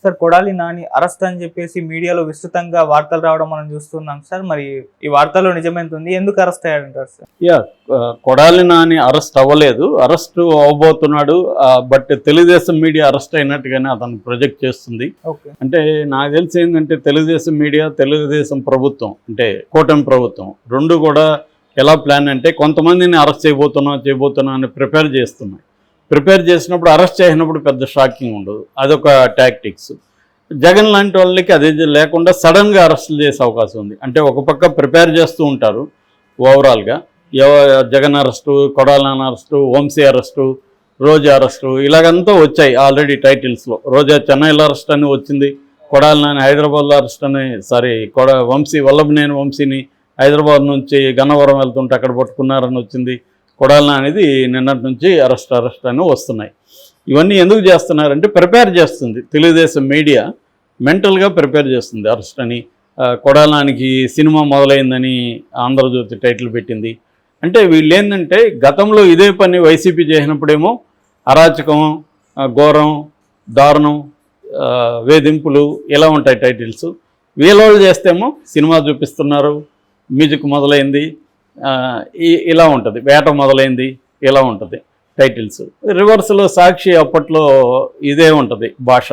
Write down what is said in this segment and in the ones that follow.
Sir Kodali Nani arrest అని చెప్పేసి మీడియాలో విస్తృతంగా వార్తలు రావడం మనం చూస్తున్నాం సార్. మరి ఈ వార్తల్లో నిజమెంత ఉంది? ఎందుకు అరెస్ట్ అయ్యాడంటారు సార్? కొడాలి నాని అరెస్ట్ అవ్వలేదు, అరెస్ట్ అవ్వబోతున్నాడు. బట్ తెలుగుదేశం మీడియా అరెస్ట్ అయినట్టుగానే అతను ప్రొజెక్ట్ చేస్తుంది. అంటే నాకు తెలిసి ఏంటంటే తెలుగుదేశం మీడియా, తెలుగుదేశం ప్రభుత్వం అంటే కూటమి ప్రభుత్వం రెండు కూడా ఎలా ప్లాన్ అంటే కొంతమందిని అరెస్ట్ చేయబోతున్నా అని ప్రిపేర్ చేస్తున్నాయి. ప్రిపేర్ చేసినప్పుడు అరెస్ట్ చేసినప్పుడు పెద్ద షాకింగ్ ఉండదు, అదొక టాక్టిక్స్. జగన్ లాంటి వాళ్ళకి అది లేకుండా సడన్గా అరెస్టులు చేసే అవకాశం ఉంది. అంటే ఒక పక్క ప్రిపేర్ చేస్తూ ఉంటారు ఓవరాల్గా, Jagan arrest, Kodali Nani arrest, Vamsi arrest, Roja arrest, ఇలాగంతా వచ్చాయి ఆల్రెడీ టైటిల్స్లో. రోజా చెన్నైలో అరెస్ట్ అని వచ్చింది, కొడాలి నాని హైదరాబాద్లో అరెస్ట్ అని, వంశీ వల్లభనేని వంశీని హైదరాబాద్ నుంచి గన్నవరం వెళ్తుంటే అక్కడ పట్టుకున్నారని వచ్చింది. కొడాలి అనేది నిన్నటి నుంచి అరెస్ట్ అని వస్తున్నాయి. ఇవన్నీ ఎందుకు చేస్తున్నారంటే ప్రిపేర్ చేస్తుంది తెలుగుదేశం మీడియా, మెంటల్గా ప్రిపేర్ చేస్తుంది అరెస్ట్ అని. కొడాలి నానికి సినిమా మొదలైందని ఆంధ్రజ్యోతి టైటిల్ పెట్టింది. అంటే వీళ్ళు ఏంటంటే గతంలో ఇదే పని వైసీపీ చేసినప్పుడేమో అరాచకం, ఘోరం, దారుణం, వేధింపులు ఇలా ఉంటాయి టైటిల్స్. వీళ్ళు చేస్తేమో సినిమా చూపిస్తున్నారు, మ్యూజిక్ మొదలైంది, ఇలా ఉంటుంది, వేట మొదలైంది, ఇలా ఉంటుంది టైటిల్స్. రివర్స్లో సాక్షి అప్పట్లో ఇదే ఉంటుంది భాష.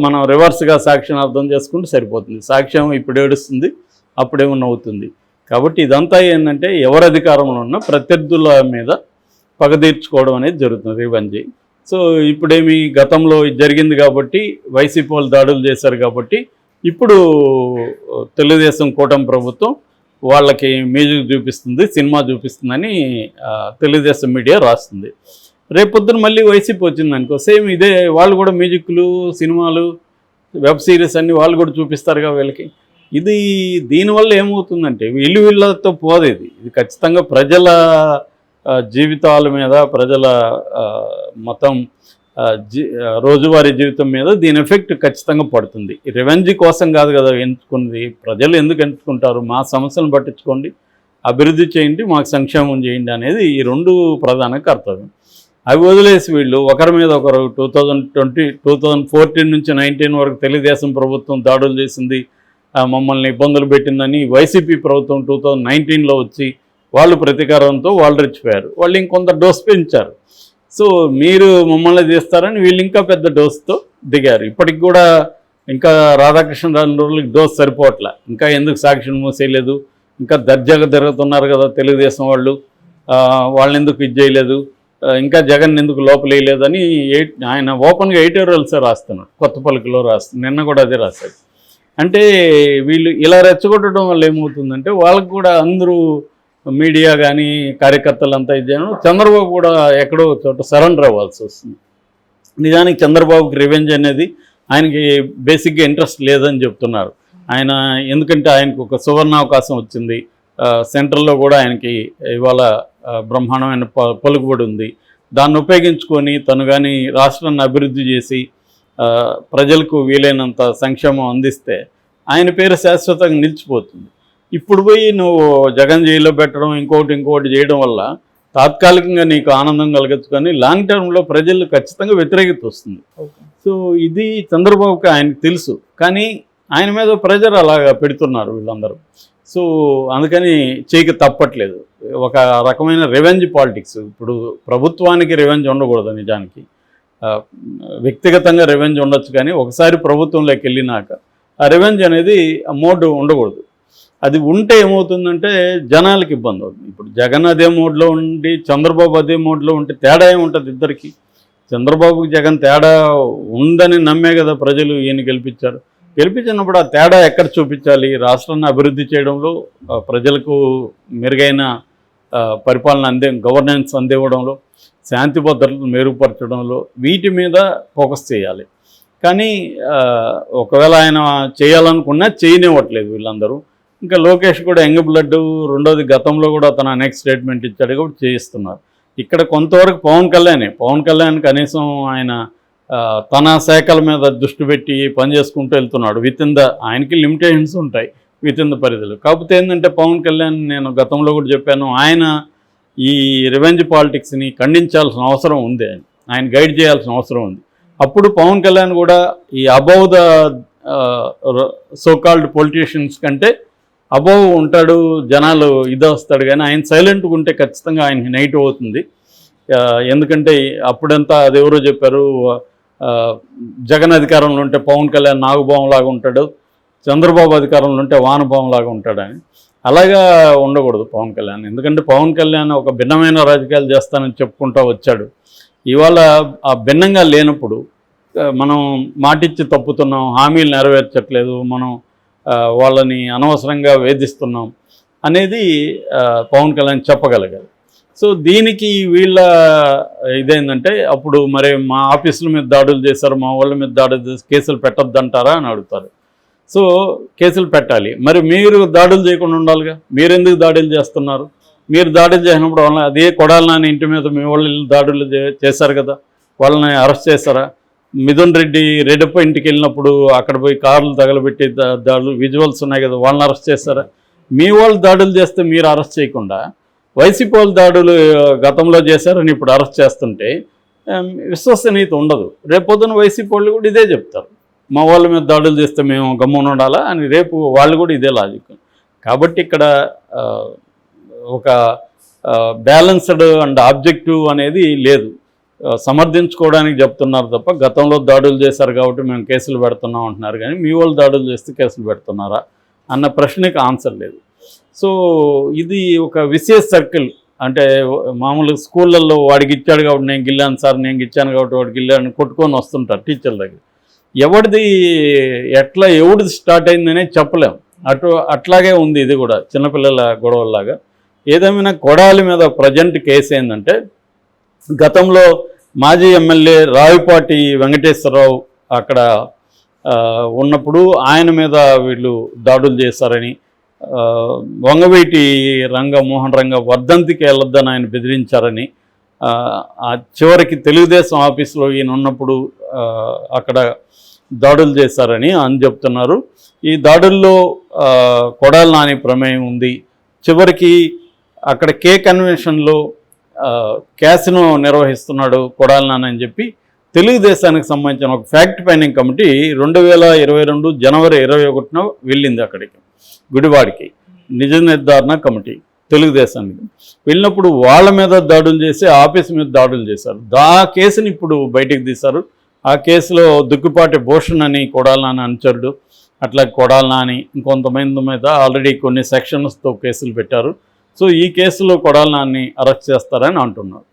మనం రివర్స్గా సాక్షిని అర్థం చేసుకుంటే సరిపోతుంది. సాక్ష్యం ఇప్పుడు ఏడుస్తుంది, అప్పుడేమో నవ్వుతుంది. కాబట్టి ఇదంతా ఏంటంటే ఎవరు అధికారంలో ఉన్న ప్రత్యర్థుల మీద పగ తీర్చుకోవడం అనేది జరుగుతుంది, రివెంజ్. సో ఇప్పుడేమి గతంలో జరిగింది కాబట్టి వైసీపీ వాళ్ళు దాడులు చేశారు కాబట్టి ఇప్పుడు తెలుగుదేశం కూటమి ప్రభుత్వం వాళ్ళకి మ్యూజిక్ చూపిస్తుంది, సినిమా చూపిస్తుందని తెలుగుదేశం మీడియా రాస్తుంది. రేపొద్దున మళ్ళీ వైసీపీ వచ్చింది అనుకో, సేమ్ ఇదే, వాళ్ళు కూడా మ్యూజిక్లు, సినిమాలు, వెబ్ సిరీస్ అన్నీ వాళ్ళు కూడా చూపిస్తారుగా వీళ్ళకి. దీనివల్ల ఏమవుతుందంటే వీళ్ళతో పోదు. ఇది ఖచ్చితంగా ప్రజల జీవితాల మీద, ప్రజల మొత్తం రోజువారీ జీవితం మీద దీని ఎఫెక్ట్ ఖచ్చితంగా పడుతుంది. రివెంజ్ కోసం కాదు కదా ఎంచుకున్నది. ప్రజలు ఎందుకు ఎంచుకుంటారు? మా సమస్యలను పట్టించుకోండి, అభివృద్ధి చేయండి, మాకు సంక్షేమం చేయండి అనేది ఈ రెండు ప్రధాన కర్తవ్యం. అవి వదిలేసి వీళ్ళు ఒకరి మీద ఒకరు 2014 నుంచి 19 వరకు తెలుగుదేశం ప్రభుత్వం దాడులు చేసింది, మమ్మల్ని ఇబ్బందులు పెట్టిందని వైసీపీ ప్రభుత్వం 2019లో వచ్చి వాళ్ళు ప్రతీకారంతో వాళ్ళు రెచ్చిపోయారు. వాళ్ళు ఇంకొంత డోస్ పెంచారు. సో మీరు మమ్మల్ని చేస్తారని వీళ్ళు ఇంకా పెద్ద డోస్తో దిగారు. ఇప్పటికి కూడా ఇంకా రాధాకృష్ణరాజుకి డోస్ సరిపోవట్లే. ఇంకా ఎందుకు సాక్షిని మూసేయలేదు, ఇంకా దర్జాగా తిరుగుతున్నారు కదా తెలుగుదేశం వాళ్ళు, వాళ్ళని ఎందుకు ఇది చేయలేదు, ఇంకా జగన్ ఎందుకు లోపలేయలేదని ఆయన ఓపెన్గా ఎడిటోరియల్సే రాస్తున్నాడు, కొత్త పలుకులో నిన్న కూడా అదే రాశాడు. అంటే వీళ్ళు ఇలా రెచ్చగొట్టడం వల్ల ఏమవుతుందంటే వాళ్ళకు కూడా అందరూ మీడియా కానీ కార్యకర్తలంతా ఇచ్చాను, చంద్రబాబు కూడా ఎక్కడో చోట సరెండర్ అవ్వాల్సి వస్తుంది. నిజానికి చంద్రబాబుకి రివెంజ్ అనేది ఆయనకి బేసిక్గా ఇంట్రెస్ట్ లేదని చెప్తున్నారు ఆయన. ఎందుకంటే ఆయనకు ఒక సువర్ణావకాశం వచ్చింది, సెంట్రల్లో కూడా ఆయనకి ఇవాళ బ్రహ్మాండమైన పలుకుబడి ఉంది. దాన్ని ఉపయోగించుకొని తను కానీ రాష్ట్రాన్ని అభివృద్ధి చేసి ప్రజలకు వీలైనంత సంక్షేమం అందిస్తే ఆయన పేరు శాశ్వతంగా నిలిచిపోతుంది. ఇప్పుడు పోయి నువ్వు జగన్ జైల్లో పెట్టడం, ఇంకోటి చేయడం వల్ల తాత్కాలికంగా నీకు ఆనందం కలగచ్చు, కానీ లాంగ్ టర్మ్లో ప్రజలు ఖచ్చితంగా వ్యతిరేకత వస్తుంది. సో ఇది చంద్రబాబుకి ఆయనకు తెలుసు, కానీ ఆయన మీద ప్రెజర్ అలాగా పెడుతున్నారు వీళ్ళందరూ. సో అందుకని చేయక తప్పట్లేదు. ఒక రకమైన రివెంజ్ పాలిటిక్స్. ఇప్పుడు ప్రభుత్వానికి రివెంజ్ ఉండకూడదు, నిజానికి వ్యక్తిగతంగా రివెంజ్ ఉండొచ్చు, కానీ ఒకసారి ప్రభుత్వంలోకి వెళ్ళినాక ఆ రివెంజ్ అనేది మోడ్ ఉండకూడదు. అది ఉంటే ఏమవుతుందంటే జనాలకి ఇబ్బంది అవుతుంది. ఇప్పుడు జగన్ అదే మోడ్లో ఉండి చంద్రబాబు అదే మోడ్లో ఉంటే తేడా ఏముంటుంది ఇద్దరికి? చంద్రబాబుకి జగన్ తేడా ఉందని నమ్మే కదా ప్రజలు ఈయన గెలిపించినప్పుడు ఆ తేడా ఎక్కడ చూపించాలి? రాష్ట్రాన్ని అభివృద్ధి చేయడంలో, ప్రజలకు మెరుగైన పరిపాలన గవర్నెన్స్ అందివ్వడంలో, శాంతి భద్రతలు మెరుగుపరచడంలో, వీటి మీద ఫోకస్ చేయాలి. కానీ ఒకవేళ ఆయన చేయాలనుకున్నా చేయనివ్వట్లేదు వీళ్ళందరూ. ఇంకా లోకేష్ కూడా యంగ్ బ్లడ్, రెండోది గతంలో కూడా తన నెక్స్ట్ స్టేట్మెంట్ ఇచ్చాడు కూడా చేయిస్తున్నారు. ఇక్కడ కొంతవరకు పవన్ కళ్యాణ్ కనీసం ఆయన తన శాఖల మీద దృష్టి పెట్టి పని చేసుకుంటూ వెళ్తున్నాడు. ఆయనకి లిమిటేషన్స్ ఉంటాయి విత్ ఇన్ ద పరిధిలో. కాకపోతే ఏంటంటే పవన్ కళ్యాణ్, నేను గతంలో కూడా చెప్పాను, ఆయన ఈ రివెంజ్ పాలిటిక్స్ని ఖండించాల్సిన అవసరం ఉంది, ఆయన గైడ్ చేయాల్సిన అవసరం ఉంది. అప్పుడు పవన్ కళ్యాణ్ కూడా ఈ అబౌవ్ ద సోకాల్డ్ పొలిటీషియన్స్ కంటే అబౌవ్ ఉంటాడు, జనాలు వస్తాడు. కానీ ఆయన సైలెంట్గా ఉంటే ఖచ్చితంగా ఆయనకి నెగిటివ్ అవుతుంది. ఎందుకంటే అప్పుడంతా అదెవరో చెప్పారు, జగన్ అధికారంలో ఉంటే పవన్ కళ్యాణ్ నాగుభావంలాగా ఉంటాడు, చంద్రబాబు అధికారంలో ఉంటే వానభావంలాగా ఉంటాడని. అలాగా ఉండకూడదు పవన్ కళ్యాణ్. ఎందుకంటే పవన్ కళ్యాణ్ ఒక భిన్నమైన రాజకీయాలు చేస్తానని చెప్పుకుంటూ వచ్చాడు. ఇవాళ ఆ భిన్నంగా లేనప్పుడు మనం మాటిచ్చి తప్పుతున్నాం, హామీలు నెరవేర్చట్లేదు, మనం వాళ్ళని అనవసరంగా వేధిస్తున్నాం అనేది పవన్ కళ్యాణ్ చెప్పగలగాలి. సో దీనికి వీళ్ళ ఇదేంటంటే అప్పుడు మరి మా ఆఫీసుల మీద దాడులు చేశారు, మా వాళ్ళ మీద దాడులు చేసి కేసులు పెట్టొద్దంటారా అని అడుగుతారు. సో కేసులు పెట్టాలి, మరి మీరు దాడులు చేయకుండా ఉండాలిగా. మీరు ఎందుకు దాడులు చేస్తున్నారు? మీరు దాడులు చేసినప్పుడు వాళ్ళని అదే కొడాలి నాని ఇంటి మీద మీ వాళ్ళు దాడులు చేశారు కదా, వాళ్ళని అరెస్ట్ చేశారా? మిథున్ రెడ్డి రెడ్డప్ప ఇంటికి వెళ్ళినప్పుడు అక్కడ పోయి కార్లు తగలబెట్టి దాడులు విజువల్స్ ఉన్నాయి కదా, వాళ్ళని అరెస్ట్ చేశారా? మీ వాళ్ళు దాడులు చేస్తే మీరు అరెస్ట్ చేయకుండా వైసీపీ వాళ్ళు దాడులు గతంలో చేశారని ఇప్పుడు అరెస్ట్ చేస్తుంటే విశ్వసనీయత ఉండదు. రేపొద్దున వైసీపీ వాళ్ళు కూడా ఇదే చెప్తారు, మా వాళ్ళ మీద దాడులు చేస్తే మేము గమ్మున ఉండాలా అని రేపు వాళ్ళు కూడా ఇదే లాజిక్. కాబట్టి ఇక్కడ ఒక బ్యాలెన్స్డ్ అండ్ ఆబ్జెక్టివ్ అనేది లేదు. సమర్థించుకోవడానికి చెప్తున్నారు తప్ప గతంలో దాడులు చేశారు కాబట్టి మేము కేసులు పెడుతున్నాం అంటున్నారు, కానీ మీ వాళ్ళు దాడులు చేస్తే కేసులు పెడుతున్నారా అన్న ప్రశ్నకి ఆన్సర్ లేదు. సో ఇది ఒక విశేష సర్కిల్. అంటే మామూలుగా స్కూళ్ళల్లో వాడికి ఇచ్చాడు కాబట్టి నేను గిల్లాను సార్, నేను ఇచ్చాను కాబట్టి వాడికి గిల్లాను కొట్టుకొని వస్తుంటారు టీచర్ల దగ్గర. ఎవరిది ఎవరిది స్టార్ట్ అయిందనే చెప్పలేం. అట్లాగే ఉంది ఇది కూడా చిన్నపిల్లల గొడవల్లాగా. ఏదేమైనా కొడాలి మీద ప్రజెంట్ కేసు ఏంటంటే, గతంలో మాజీ ఎమ్మెల్యే రావిపాటి వెంకటేశ్వరరావు అక్కడ ఉన్నప్పుడు ఆయన మీద వీళ్ళు దాడులు చేశారని, వంగవీటి మోహన్ రంగ వర్ధంతికి వెళ్ళొద్దని ఆయన బెదిరించారని, చివరికి తెలుగుదేశం ఆఫీసులో ఈయన ఉన్నప్పుడు అక్కడ దాడులు చేశారని అని చెప్తున్నారు. ఈ దాడుల్లో కొడాలి నాని ప్రమేయం ఉంది. చివరికి అక్కడ కే కన్వెన్షన్లో క్యాసినో నిర్వహిస్తున్నాడు కొడాలి నాని అని చెప్పి తెలుగుదేశానికి సంబంధించిన ఒక ఫ్యాక్ట్ ఫైండింగ్ కమిటీ 2022 జనవరి 21న వెళ్ళింది అక్కడికి, గుడివాడికి. నిజ నిర్ధారణ కమిటీ తెలుగుదేశానికి వెళ్ళినప్పుడు వాళ్ళ మీద దాడులు చేసి ఆఫీస్ మీద దాడులు చేశారు. ఆ కేసుని ఇప్పుడు బయటికి తీశారు. ఆ కేసులో దుక్కిపాటి భూషణ్ అని కొడాలి నాని అనుచరుడు, అట్లా కొడాలి నాని ఇంకొంతమంది మీద ఆల్రెడీ కొన్ని సెక్షన్స్తో కేసులు పెట్టారు. సో ఈ కేసులో కొడాలి నాని అరెస్ట్ చేస్తారని అంటున్నారు.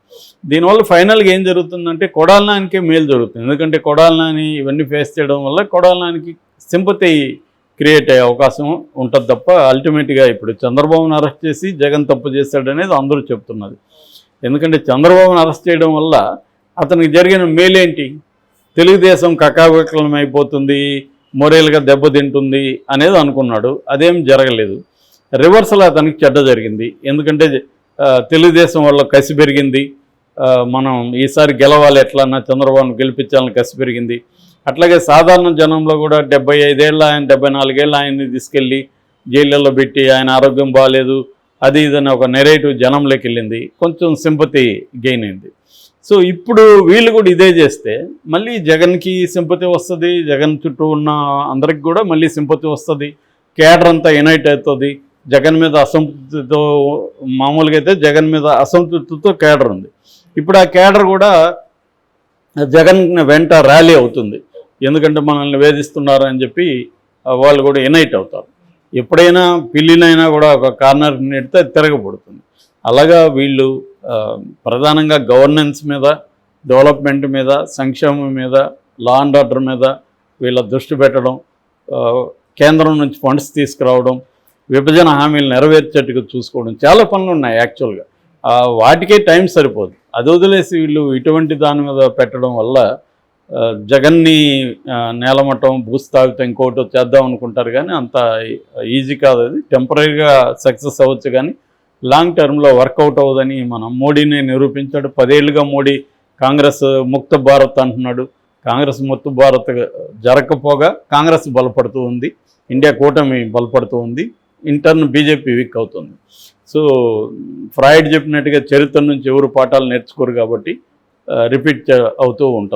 దీనివల్ల ఫైనల్గా ఏం జరుగుతుందంటే కొడాలి నానికే మేలు జరుగుతుంది. ఎందుకంటే కొడాలి నాని ఇవన్నీ ఫేస్ చేయడం వల్ల కొడాలి నానికి సింపతి క్రియేట్ అయ్యే అవకాశం ఉంటుంది తప్ప అల్టిమేట్గా ఇప్పుడు చంద్రబాబును అరెస్ట్ చేసి జగన్ తప్పు చేశాడనేది అందరూ చెప్తున్నది. ఎందుకంటే చంద్రబాబును అరెస్ట్ చేయడం వల్ల అతనికి జరిగిన మేలేంటి? తెలుగుదేశం కకావికలం అయిపోతుంది, మొరేల్గా దెబ్బతింటుంది అనేది అనుకున్నాడు. అదేం జరగలేదు. రివర్సల్ అతనికి చెడ్డ జరిగింది. ఎందుకంటే తెలుగుదేశం వల్ల కసి పెరిగింది. మనం ఈసారి గెలవాలి, ఎట్లన్నా చంద్రబాబును గెలిపించాలని కసి పెరిగింది. అట్లాగే సాధారణ జనంలో కూడా 75 ఏళ్ళ ఆయన 74 ఏళ్ళ ఆయన్ని తీసుకెళ్ళి జైళ్ళల్లో పెట్టి ఆయన ఆరోగ్యం బాగాలేదు అది ఇదని ఒక నెరేటివ్ జనంలోకి వెళ్ళింది. కొంచెం సింపతి గెయిన్ అయింది. సో ఇప్పుడు వీళ్ళు కూడా ఇదే చేస్తే మళ్ళీ జగన్కి సింపతి వస్తుంది, జగన్ చుట్టూ ఉన్న అందరికి కూడా మళ్ళీ సింపతి వస్తుంది, కేడర్ అంతా యునైట్ అవుతుంది. జగన్ మీద అసంతృప్తితో, మామూలుగా అయితే జగన్ మీద అసంతృప్తితో కేడర్ ఉంది. ఇప్పుడు ఆ కేడర్ కూడా జగన్ వెంట ర్యాలీ అవుతుంది. ఎందుకంటే మనల్ని వేధిస్తున్నారు అని చెప్పి వాళ్ళు కూడా యునైట్ అవుతారు. ఎప్పుడైనా పిల్లినైనా కూడా ఒక కార్నర్ నెడితే తిరగబడుతుంది. అలాగా వీళ్ళు ప్రధానంగా గవర్నెన్స్ మీద, డెవలప్మెంట్ మీద, సంక్షేమం మీద, లా అండ్ ఆర్డర్ మీద వీళ్ళ దృష్టి పెట్టడం, కేంద్రం నుంచి ఫండ్స్ తీసుకురావడం, విభజన హామీలు నెరవేర్చేట్టుగా చూసుకోవడం, చాలా పనులు ఉన్నాయి యాక్చువల్గా. వాటికే టైం సరిపోదు. అది వదిలేసి వీళ్ళు ఇటువంటి దాని మీద పెట్టడం వల్ల జగన్ని నేలమట్టం, భూస్థాపితం ఇంకోటి చేద్దాం అనుకుంటారు. కానీ అంత ఈజీ కాదు. అది టెంపరీగా సక్సెస్ అవ్వచ్చు కానీ లాంగ్ టర్మ్లో వర్కౌట్ అవ్వదని మనం మోడీని నిరూపించాడు. 10 ఏళ్ళుగా మోడీ కాంగ్రెస్ ముక్త భారత్ అంటున్నాడు. కాంగ్రెస్ ముక్త భారత్ జరగకపోగా కాంగ్రెస్ బలపడుతూ ఉంది, ఇండియా కూటమి బలపడుతూ ఉంది, ఇంటర్న్ బీజేపీ వీక్ అవుతుంది. సో ఫ్రాయిడ్ చెప్పినట్టుగా చరిత్ర నుంచి ఎవరు పాఠాలు నేర్చుకోరు కాబట్టి రిపీట్ అవుతూ ఉంటుంది.